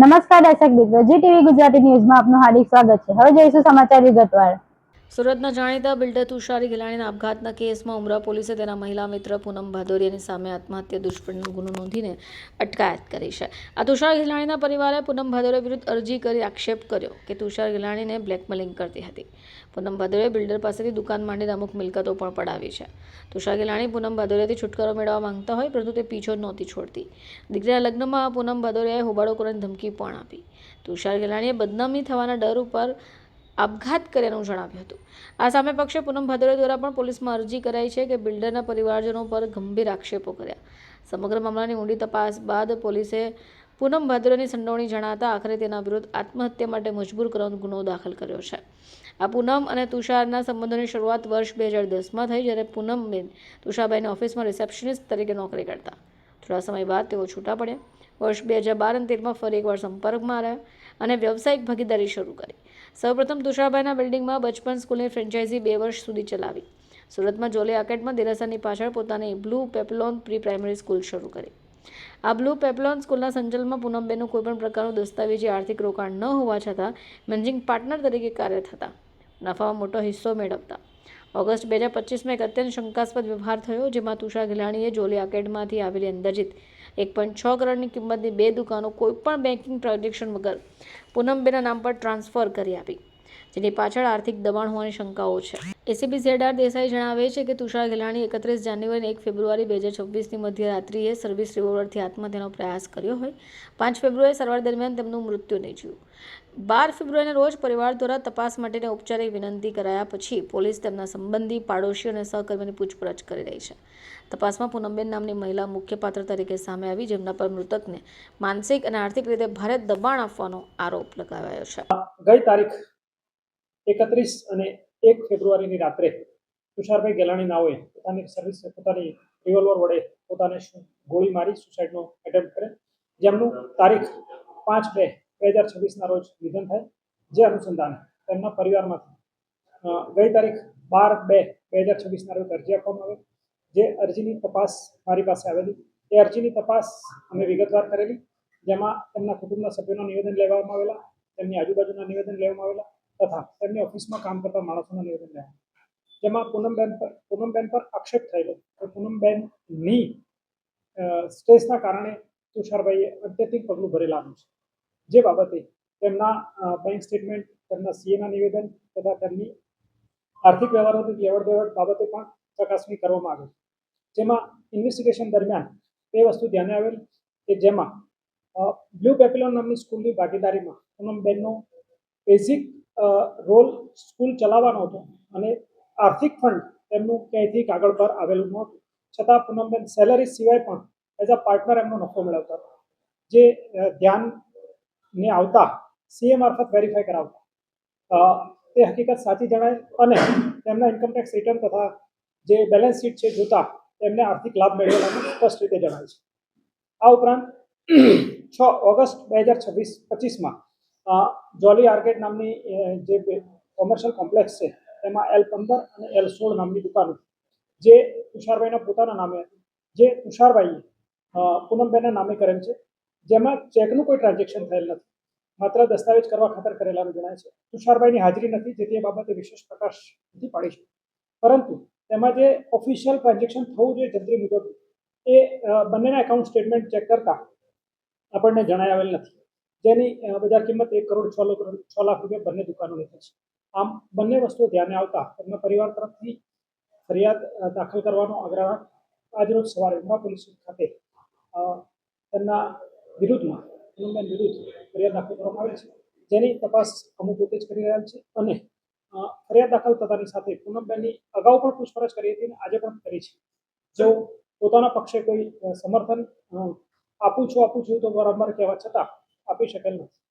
નમસ્કાર દર્શક મિત્રો, જી ટીવી ગુજરાતી ન્યૂઝમાં આપનું હાર્દિક સ્વાગત છે। હવે જોઈશું સમાચાર વિગતવાર। સુરતના જાણીતા બિલ્ડર તુષારી ગિલાણીના આપઘાતના કેસમાં ઉમરા પોલીસે તેના મહિલા મિત્ર પૂનમ ભાદોરીયાની સામે આત્મહત્યા દુષ્કર્મનો ગુનો નોંધીને અટકાયત કરી છે। આ તુષાર ગિલાણીના પરિવારે પૂનમ ભાદોરીયા વિરુદ્ધ અરજી કરી આક્ષેપ કર્યો કે તુષાર ગિલાણીને બ્લેકમેલિંગ કરતી હતી। પૂનમ ભાદોરીયાએ બિલ્ડર પાસેથી દુકાન માંડીને અમુક મિલકતો પણ પડાવી છે। તુષાર ગિલાણી પૂનમ ભાદોરીયાથી છુટકારો મેળવવા માંગતા હોય પરંતુ તે પીછો નહોતી છોડતી। દીકરીના લગ્નમાં પૂનમ ભાદોરીયાએ હોબાળો કરવાની ધમકી પણ આપી। તુષાર ગિલાણીએ બદનામી થવાના ડર ઉપર આપઘાત કર્યાનું જણાવ્યું હતું। આ સામે પક્ષે પૂનમ ભાદોરીયા દ્વારા પણ પોલીસમાં અરજી કરાઈ છે કે બિલ્ડરના પરિવારજનો પર ગંભીર આક્ષેપો કર્યા। સમગ્ર મામલાની ઊંડી તપાસ બાદ પોલીસે પૂનમ ભાદોરીયાની સંડોવણી જણાતા આખરે તેના વિરુદ્ધ આત્મહત્યા માટે મજબૂર કરવાનો ગુનો દાખલ કર્યો છે। આ પૂનમ અને તુષારના સંબંધોની શરૂઆત વર્ષ 2010માં થઈ, જ્યારે પૂનમબેન તુષારભાઈની ઓફિસમાં રિસેપ્શનિસ્ટ તરીકે નોકરી કરતા। થોડા સમય બાદ તેઓ છૂટા પડ્યા। વર્ષ 2012 અને 2013માં ફરી એકવાર સંપર્કમાં આવ્યા અને વ્યવસાયિક ભાગીદારી શરૂ કરી। સૌપ્રથમ તુષારભાઈના બિલ્ડિંગમાં બચપન સ્કૂલની ફ્રેન્ચાઇઝી 2 વર્ષ સુધી ચલાવી। સુરતમાં જોલી આર્કેડમાં દેરાસરની પાછળ પોતાની બ્લુ પેપલોન પ્રી પ્રાઇમરી સ્કૂલ શરૂ કરી। આ બ્લુ પેપલોન સ્કૂલના સંચાલનમાં પૂનમબેનનું કોઈપણ પ્રકારનું દસ્તાવેજી આર્થિક રોકાણ ન હોવા છતાં મેનેજિંગ પાર્ટનર તરીકે કાર્યરત હતા, નફામાં મોટો હિસ્સો મેળવતા। ઓગસ્ટ 2025માં એક અત્યંત શંકાસ્પદ વ્યવહાર થયો, જેમાં તુષાર ગિલાણીએ જોલી આર્કેડમાંથી આવેલી અંદાજિત 1.6 કરોડની કિંમતની 2 દુકાનો કોઈપણ બેન્કિંગ ટ્રાન્ઝેક્શન વગર પૂનમબેનના નામ પર ટ્રાન્સફર કરી આપી, જેની પાછળ આર્થિક દબાણ હોવાની શંકાઓ છે। એસીપી ZR દેસાઈ જણાવે છે કે તુષાર ગિલાણી 31 જાન્યુઆરી અને 1 ફેબ્રુઆરી 2026ની મધ્યરાત્રિએ સર્વિસ રિવોલ્વરથી આત્મહત્યાનો પ્રયાસ કર્યો હોય। 5 ફેબ્રુઆરીએ સારવાર દરમિયાન તેમનું મૃત્યુ નીપજ્યું। 12 ફેબ્રુઆરીના રોજ પરિવાર દ્વારા તપાસ માટેની ઔપચારિક વિનંતી કરાયા પછી પોલીસ તેમના સંબંધી, પાડોશીઓ અને સહકર્મીની પૂછપરછ કરી રહી છે। તપાસમાં પૂનમબેન નામની મહિલા મુખ્ય પાત્ર તરીકે સામે આવી, જેમના પર મૃતકને માનસિક અને આર્થિક રીતે ભારે દબાણ આપવાનો આરોપ લગાવાયો છે। ગઈ તારીખ 31 અને 1 ફેબ્રુઆરીની રાત્રે તુષારભાઈ ગેલાણી નાઓએ પોતાની રિવોલ્વર વડે પોતાને ગોળી મારી સુસાઇડનો એટેમ્પ્ટ કરે, જેમનું તારીખ 5/2/2026ના રોજ નિધન થાય। જે અનુસંધાને તેમના પરિવારમાંથી ગઈ તારીખ 12/2/2026ના રોજ અરજી આપવામાં આવે, જે અરજીની તપાસ મારી પાસે આવેલી। એ અરજીની તપાસ અમે વિગતવાર કરેલી, જેમાં તેમના કુટુંબના સભ્યોના નિવેદન લેવામાં આવેલા, તેમની આજુબાજુના નિવેદન લેવામાં આવેલા તથા તેમની ઓફિસમાં કામ કરતા માણસોના નિવેદન લેવામાં, જેમાં પૂનમબેન પર આક્ષેપ થયેલો કે પૂનમબેનની સ્ટ્રેસના કારણે તુષારભાઈએ અત્યધિક પગલું ભરેલાનું છે। જે બાબતે તેમના બેંક સ્ટેટમેન્ટ, તેમના સીએના નિવેદન તથા તેમની આર્થિક વ્યવહારોની લેવડ દેવડ બાબતે પણ ચકાસણી કરવામાં આવી, જેમાં ઇન્વેસ્ટિગેશન દરમિયાન એ વસ્તુ ધ્યાને આવેલ કે જેમાં બ્લુ પેપિલોન નામની સ્કૂલની ભાગીદારીમાં પૂનમબેનનો બેઝિક રોલ સ્કૂલ ચલાવવાનો હતો અને આર્થિક ફંડ તેમનું ક્યાંયથી કાગળ પર આવેલું નહોતું, છતાં પૂનમબેન સેલરી સિવાય પણ એઝ અ પાર્ટનર એમનો નફો મેળવતા હતા, જે ધ્યાનને આવતા સીએ મારફત વેરીફાઈ કરાવતા તે હકીકત સાચી જણાય અને તેમના ઇન્કમટેક્સ રિટર્ન તથા જે બેલેન્સ શીટ છે જોતા તેમને આર્થિક લાભ મેળવેલાનું સ્પષ્ટ રીતે જણાય છે। આ ઉપરાંત 6 ઓગસ્ટ 2025માં જોલી આર્કેડ નામની જે કોમર્શિયલ કોમ્પ્લેક્સ છે તેમાં L15 અને L16 નામની દુકાનો જે તુષારભાઈના પોતાના નામે હતી, જે તુષારભાઈએ પૂનમબેનના નામે કરેલ છે, જેમાં ચેકનું કોઈ ટ્રાન્ઝેક્શન થયેલ નથી, માત્ર દસ્તાવેજ કરવા ખાતર કરેલાનું જણાય છે। તુષારભાઈની હાજરી નથી, જેથી એ બાબતે વિશેષ પ્રકાશ નથી પાડી શકે, પરંતુ તેમાં જે ઓફિશિયલ ટ્રાન્ઝેક્શન થવું જોઈએ જંત્રી મુજબ એ બંનેના એકાઉન્ટ સ્ટેટમેન્ટ ચેક કરતા આપણને જણાય આવેલ નથી, જેની બજાર કિંમત 1,06 લાખ રૂપિયા બંને દુકાનોની થઈ છે। આમ બંને વસ્તુઓ ધ્યાને આવતા તેમના પરિવાર તરફથી ફરિયાદ દાખલ કરવાનો આગ્રહ આજરોજ સવારે ઉમરા પોલીસ ખાતે તેમના વિરુદ્ધમાં પૂનમબેન વિરુદ્ધ ફરિયાદ દાખલ કરવામાં આવેલ છે, જેની તપાસ અમુક પોતે જ કરી રહ્યા છે અને ફરિયાદ દાખલ થતાની સાથે પૂનમબેનની અગાઉ પણ પૂછપરછ કરી હતી અને આજે પણ કરી છે। જો પોતાના પક્ષે કોઈ સમર્થન આપું છું તો વારંવાર કહેવા છતાં આપી શકેલ નથી।